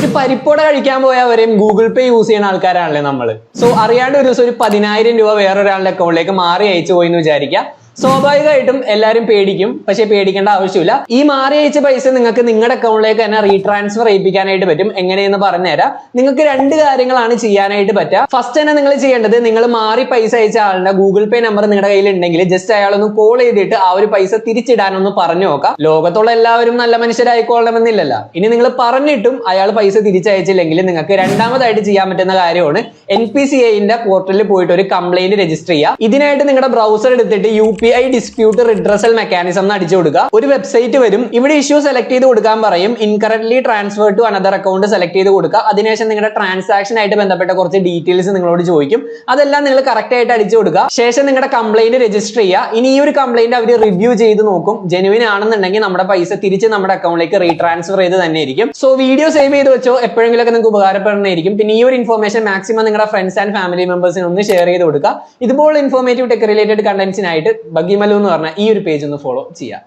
ഒരു പരിപ്പോടെ കഴിക്കാൻ പോയവരെയും ഗൂഗിൾ പേ യൂസ് ചെയ്യുന്ന ആൾക്കാരാണല്ലേ നമ്മൾ. സോ അറിയാണ്ട് ഒരു ദിവസം ഒരു 10,000 രൂപ വേറൊരാളുടെ അക്കൗണ്ടിലേക്ക് മാറി അയച്ചു പോയി എന്ന് വിചാരിക്കുക. സ്വാഭാവികമായിട്ടും എല്ലാവരും പേടിക്കും. പക്ഷെ പേടിക്കേണ്ട ആവശ്യമില്ല. ഈ മാറി അയച്ച പൈസ നിങ്ങൾക്ക് നിങ്ങളുടെ അക്കൗണ്ടിലേക്ക് തന്നെ റീട്രാൻസ്ഫർ ചെയ്യിപ്പിക്കാനായിട്ട് പറ്റും. എങ്ങനെയെന്ന് പറഞ്ഞുതരാം. നിങ്ങൾക്ക് രണ്ട് കാര്യങ്ങളാണ് ചെയ്യാനായിട്ട് പറ്റുക. ഫസ്റ്റ് തന്നെ നിങ്ങൾ ചെയ്യേണ്ടത്, നിങ്ങൾ മാറി പൈസ അയച്ച ആളുടെ ഗൂഗിൾ പേ നമ്പർ നിങ്ങളുടെ കയ്യിൽ ഉണ്ടെങ്കിൽ ജസ്റ്റ് അയാളൊന്ന് കോൾ ചെയ്തിട്ട് ആ ഒരു പൈസ തിരിച്ചിടാനൊന്ന് പറഞ്ഞു നോക്കാം. ലോകത്തുള്ള എല്ലാവരും നല്ല മനുഷ്യരായിക്കൊള്ളണമെന്നില്ലല്ലോ. ഇനി നിങ്ങൾ പറഞ്ഞിട്ടും അയാൾ പൈസ തിരിച്ചയച്ചില്ലെങ്കിൽ നിങ്ങൾക്ക് രണ്ടാമതായിട്ട് ചെയ്യാൻ പറ്റുന്ന കാര്യമാണ് NPCIന്റെ പോർട്ടലിൽ പോയിട്ട് ഒരു കംപ്ലൈന്റ് രജിസ്റ്റർ ചെയ്യുക. ഇതിനായിട്ട് നിങ്ങളുടെ ബ്രൗസർ എടുത്തിട്ട് UPI ഡിസ്പ്യൂട്ട് റിഡ്രസൽ മെക്കാനിസം എന്ന് അടിച്ചു കൊടുക്കുക. ഒരു വെബ്സൈറ്റ് വരും. ഇവിടെ ഇഷ്യൂ സെലക്ട് ചെയ്ത് കൊടുക്കാൻ പറയും. Incorrectly transfer to another account select ചെയ്ത് കൊടുക്കുക. അതിനുശേഷം നിങ്ങളുടെ ട്രാൻസാക്ഷൻ ആയിട്ട് ബന്ധപ്പെട്ട കുറച്ച് ഡീറ്റെയിൽസ് നിങ്ങളോട് ചോദിക്കും. അതെല്ലാം നിങ്ങൾ കറക്റ്റ് ആയിട്ട് അടിച്ചു കൊടുക്കുക. ശേഷം നിങ്ങളുടെ കംപ്ലൈന്റ് രജിസ്റ്റർ ചെയ്യുക. ഇനി ഈ ഒരു കംപ്ലൈന്റ് അവർ റിവ്യൂ ചെയ്ത് നോക്കും. ജെനുവിൻ ആണെന്നുണ്ടെങ്കിൽ നമ്മുടെ പൈസ തിരിച്ച് നമ്മുടെ അക്കൗണ്ടിലേക്ക് റീട്രാൻസ്ഫർ ചെയ്ത് തന്നെ ഇരിക്കും. സോ വീഡിയോ സേവ് ചെയ്ത് വെച്ചോ, എപ്പോഴെങ്കിലും ഒക്കെ നിങ്ങൾക്ക് ഉപകാരപ്പെടുന്നതായിരിക്കും. പിന്നെ ഈ ഒരു ഇൻഫോർമേഷൻ മാക്സിമം നിങ്ങളുടെ ഫ്രണ്ട്സ് ആൻഡ് ഫാമിലി മെമ്പേഴ്സിന് ഒന്ന് ഷെയർ ചെയ്ത് കൊടുക്കുക. ഇതുപോലെ ഇൻഫോർമേറ്റീവ് ടെക് റിലേറ്റഡ് കണ്ടന്റ്സിനായിട്ട് ബഗ്ഗി മല്ലു എന്ന് പറഞ്ഞ ഈ ഒരു പേജ് ഒന്ന് ഫോളോ ചെയ്യുക.